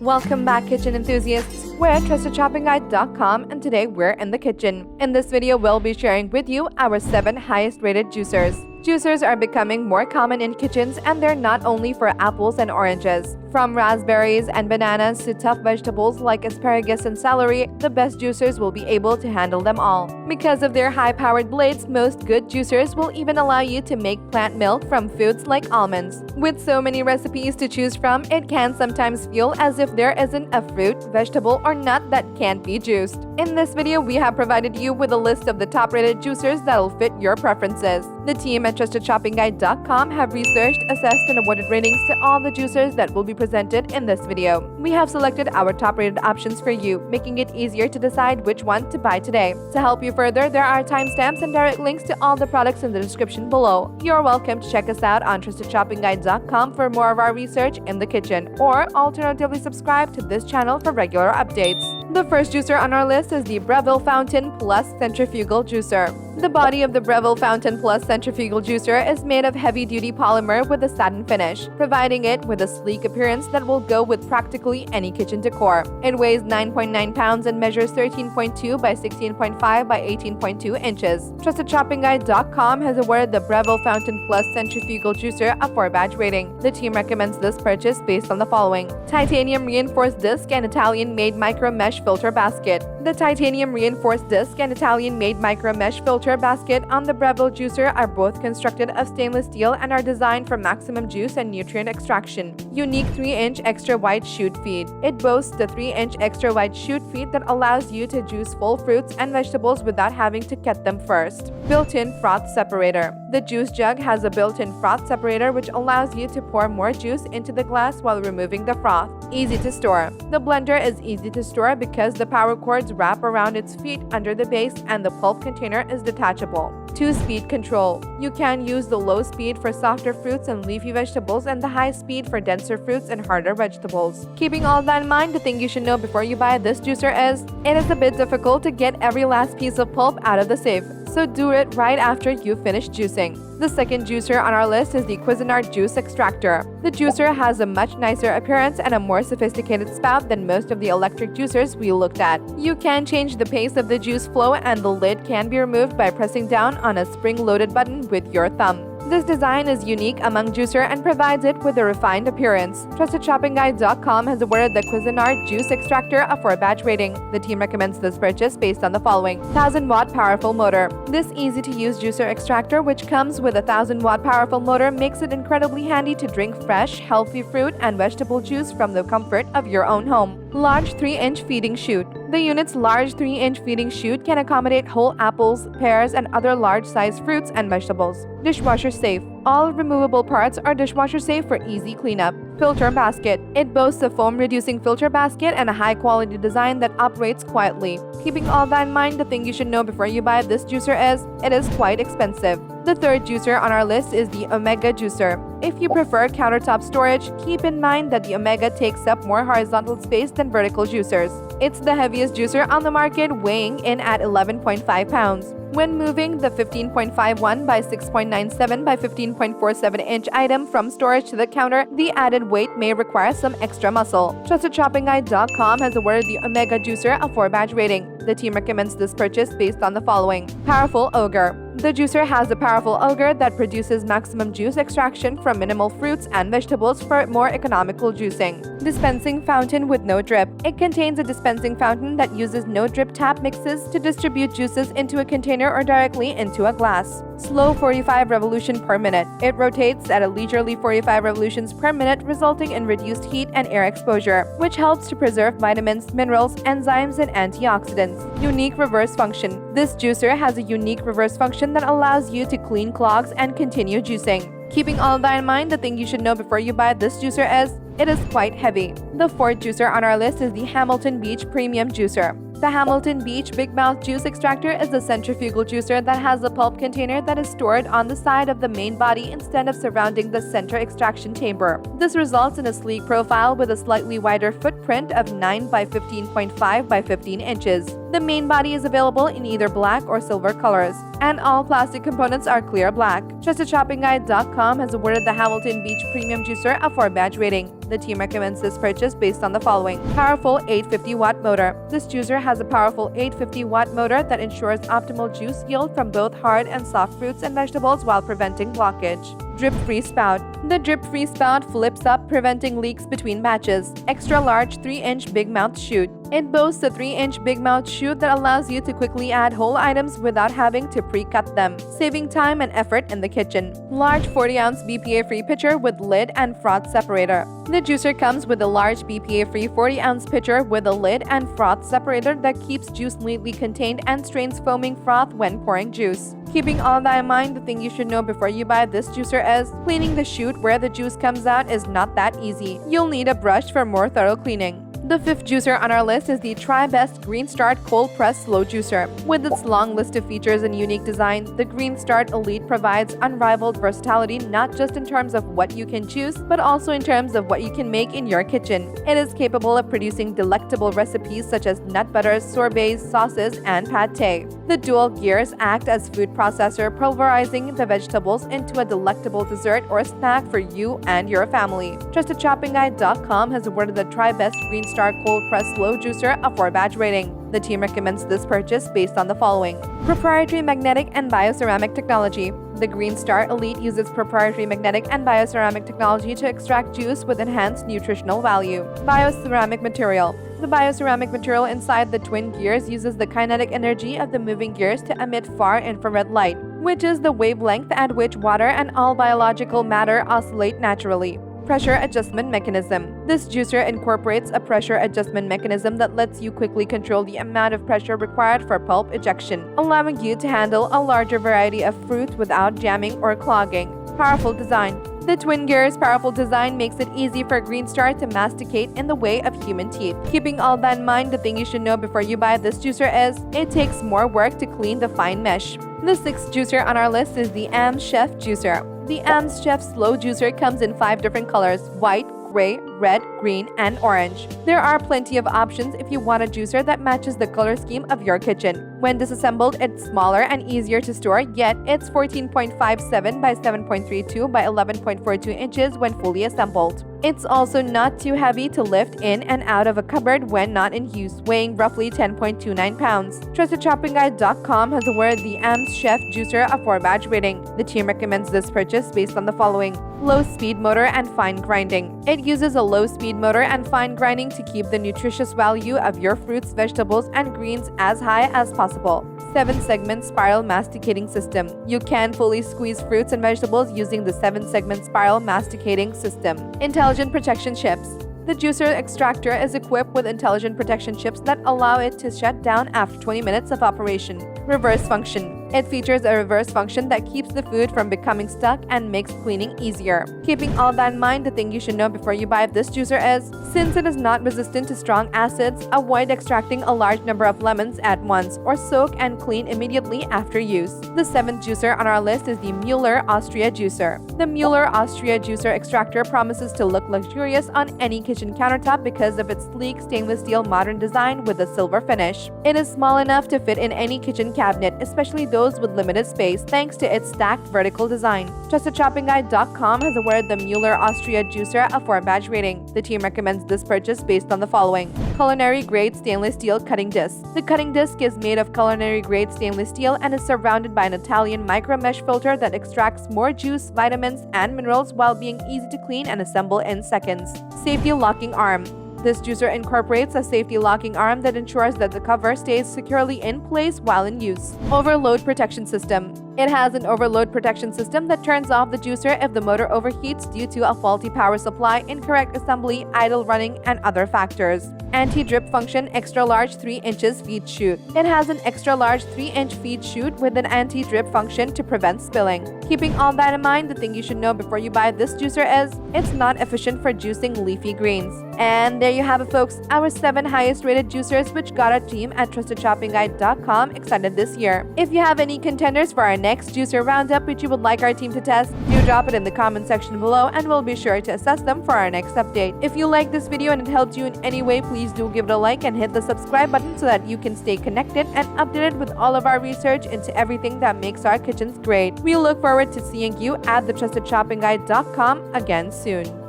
Welcome back, kitchen enthusiasts. We're at trustedchoppingguide.com and today we're in the kitchen. In this video, we'll be sharing with you our 7 highest rated juicers. Juicers are becoming more common in kitchens and they're not only for apples and oranges. From raspberries and bananas to tough vegetables like asparagus and celery, the best juicers will be able to handle them all. Because of their high-powered blades, most good juicers will even allow you to make plant milk from foods like almonds. With so many recipes to choose from, it can sometimes feel as if there isn't a fruit, vegetable, or nut that can't be juiced. In this video, we have provided you with a list of the top-rated juicers that'll fit your preferences. The team at TrustedShoppingGuide.com have researched, assessed, and awarded ratings to all the juicers that will be presented in this video. We have selected our top-rated options for you, making it easier to decide which one to buy today. To help you further, there are timestamps and direct links to all the products in the description below. You're welcome to check us out on TrustedShoppingGuide.com for more of our research in the kitchen, or alternatively subscribe to this channel for regular updates. The first juicer on our list is the Breville Fountain Plus Centrifugal Juicer. The body of the Breville Fountain Plus Centrifugal Juicer is made of heavy-duty polymer with a satin finish, providing it with a sleek appearance that will go with practically any kitchen decor. It weighs 9.9 pounds and measures 13.2 by 16.5 by 18.2 inches. TrustedShoppingGuide.com has awarded the Breville Fountain Plus Centrifugal Juicer a 4-badge rating. The team recommends this purchase based on the following: titanium reinforced disc and Italian-made micro mesh filter basket. The titanium reinforced disc and Italian-made micro mesh filter basket on the Breville juicer are both constructed of stainless steel and are designed for maximum juice and nutrient extraction. Unique 3-inch extra wide chute feed. It boasts the 3-inch extra wide chute feed that allows you to juice full fruits and vegetables without having to cut them first. Built-in froth separator. The juice jug has a built-in froth separator which allows you to pour more juice into the glass while removing the froth. Easy to store. The blender is easy to store because the power cords wrap around its feet under the base and the pulp container is detachable. 2-speed control. You can use the low speed for softer fruits and leafy vegetables and the high speed for denser fruits and harder vegetables. Keeping all that in mind, the thing you should know before you buy this juicer is, it is a bit difficult to get every last piece of pulp out of the safe, so do it right after you finish juicing. The second juicer on our list is the Cuisinart Juice Extractor. The juicer has a much nicer appearance and a more sophisticated spout than most of the electric juicers we looked at. You can change the pace of the juice flow and the lid can be removed by pressing down on a spring-loaded button with your thumb. This design is unique among juicer and provides it with a refined appearance. TrustedShoppingGuide.com has awarded the Cuisinart Juice Extractor a 4-badge rating. The team recommends this purchase based on the following: 1000-watt powerful motor. This easy-to-use juicer extractor, which comes with a 1000-watt powerful motor, makes it incredibly handy to drink fresh, healthy fruit and vegetable juice from the comfort of your own home. Large 3-inch feeding chute. The unit's large 3-inch feeding chute can accommodate whole apples, pears, and other large-sized fruits and vegetables. Dishwasher safe. All removable parts are dishwasher safe for easy cleanup. Filter basket. It boasts a foam-reducing filter basket and a high-quality design that operates quietly. Keeping all that in mind, the thing you should know before you buy this juicer is, it is quite expensive. The third juicer on our list is the Omega Juicer. If you prefer countertop storage, keep in mind that the Omega takes up more horizontal space than vertical juicers. It's the heaviest juicer on the market, weighing in at 11.5 pounds. When moving the 15.51 by 6.97 by 15.47 inch item from storage to the counter, the added weight may require some extra muscle. TrustedShoppingGuide.com has awarded the Omega Juicer a 4-badge rating. The team recommends this purchase based on the following: powerful auger. The juicer has a powerful auger that produces maximum juice extraction from minimal fruits and vegetables for more economical juicing. Dispensing fountain with no drip. It contains a dispensing fountain that uses no drip tap mixes to distribute juices into a container or directly into a glass. Slow 45 revolution per minute. It rotates at a leisurely 45 revolutions per minute, resulting in reduced heat and air exposure, which helps to preserve vitamins, minerals, enzymes, and antioxidants. Unique reverse function. This juicer has a unique reverse function that allows you to clean clogs and continue juicing. Keeping all that in mind, the thing you should know before you buy this juicer is, it is quite heavy. The fourth juicer on our list is the Hamilton Beach Premium Juicer. The Hamilton Beach Big Mouth Juice Extractor is a centrifugal juicer that has a pulp container that is stored on the side of the main body instead of surrounding the center extraction chamber. This results in a sleek profile with a slightly wider footprint of 9 by 15.5 by 15 inches. The main body is available in either black or silver colors, and all plastic components are clear black. TrustedShoppingGuide.com has awarded the Hamilton Beach Premium Juicer a 4-badge rating. The team recommends this purchase based on the following. Powerful 850-watt motor. This juicer has a powerful 850-watt motor that ensures optimal juice yield from both hard and soft fruits and vegetables while preventing blockage. Drip-free spout. The drip-free spout flips up, preventing leaks between batches. Extra large 3-inch big mouth chute. It boasts a 3-inch big mouth chute that allows you to quickly add whole items without having to pre-cut them, saving time and effort in the kitchen. Large 40-ounce BPA-free pitcher with lid and froth separator. The juicer comes with a large BPA-free 40-ounce pitcher with a lid and froth separator that keeps juice neatly contained and strains foaming froth when pouring juice. Keeping all that in mind, the thing you should know before you buy this juicer is cleaning the chute where the juice comes out is not that easy. You'll need a brush for more thorough cleaning. The fifth juicer on our list is the Tribest Greenstar Cold Press Slow Juicer. With its long list of features and unique design, the Greenstar Elite provides unrivaled versatility not just in terms of what you can choose, but also in terms of what you can make in your kitchen. It is capable of producing delectable recipes such as nut butters, sorbets, sauces, and pâté. The dual gears act as food processor, pulverizing the vegetables into a delectable dessert or snack for you and your family. TrustedShoppingGuide.com has awarded the Tribest Greenstar Cold Press Slow Juicer a 4-badge rating. The team recommends this purchase based on the following. Proprietary magnetic and bioceramic technology. The Greenstar Elite uses proprietary magnetic and bioceramic technology to extract juice with enhanced nutritional value. Bioceramic material. The bioceramic material inside the twin gears uses the kinetic energy of the moving gears to emit far infrared light, which is the wavelength at which water and all biological matter oscillate naturally. Pressure adjustment mechanism. This juicer incorporates a pressure adjustment mechanism that lets you quickly control the amount of pressure required for pulp ejection, allowing you to handle a larger variety of fruits without jamming or clogging. Powerful design. The twin gear's powerful design makes it easy for Greenstar to masticate in the way of human teeth. Keeping all that in mind, the thing you should know before you buy this juicer is it takes more work to clean the fine mesh. The sixth juicer on our list is the amzchef juicer. The amzchef slow juicer comes in 5 different colors: white, gray, red, green, and orange. There are plenty of options if you want a juicer that matches the color scheme of your kitchen. When disassembled, it's smaller and easier to store, yet it's 14.57 by 7.32 by 11.42 inches when fully assembled. It's also not too heavy to lift in and out of a cupboard when not in use, weighing roughly 10.29 pounds. TrustedShoppingGuide.com has awarded the amzchef juicer a 4-badge rating. The team recommends this purchase based on the following. Low-speed motor and fine grinding. It uses a low-speed motor and fine grinding to keep the nutritious value of your fruits, vegetables, and greens as high as possible. 7-segment spiral masticating system. You can fully squeeze fruits and vegetables using the 7-segment spiral masticating system. Intelligent protection chips. The juicer extractor is equipped with intelligent protection chips that allow it to shut down after 20 minutes of operation. Reverse function. It features a reverse function that keeps the food from becoming stuck and makes cleaning easier. Keeping all that in mind, the thing you should know before you buy this juicer is, since it is not resistant to strong acids, avoid extracting a large number of lemons at once or soak and clean immediately after use. The 7th juicer on our list is the Mueller Austria juicer. The Mueller Austria juicer extractor promises to look luxurious on any kitchen countertop because of its sleek stainless steel modern design with a silver finish. It is small enough to fit in any kitchen cabinet, especially those with limited space, thanks to its stacked vertical design. TrustedShoppingGuide.com has awarded the Mueller Austria juicer a 4-badge rating. The team recommends this purchase based on the following. Culinary grade stainless steel cutting disc. The cutting disc is made of culinary grade stainless steel and is surrounded by an Italian micro mesh filter that extracts more juice, vitamins, and minerals while being easy to clean and assemble in seconds. Safety locking arm. This juicer incorporates a safety locking arm that ensures that the cover stays securely in place while in use. Overload protection system. It has an overload protection system that turns off the juicer if the motor overheats due to a faulty power supply, incorrect assembly, idle running, and other factors. Anti-drip function extra large 3 inches feed chute. It has an extra large 3-inch feed chute with an anti-drip function to prevent spilling. Keeping all that in mind, the thing you should know before you buy this juicer is, it's not efficient for juicing leafy greens. And there you have it, folks, our 7 highest rated juicers which got our team at TrustedShoppingGuide.com excited this year. If you have any contenders for our next juicer roundup which you would like our team to test, do drop it in the comment section below and we'll be sure to assess them for our next update. If you like this video and it helped you in any way, please do give it a like and hit the subscribe button so that you can stay connected and updated with all of our research into everything that makes our kitchens great. We look forward to seeing you at the TrustedShoppingGuide.com again soon.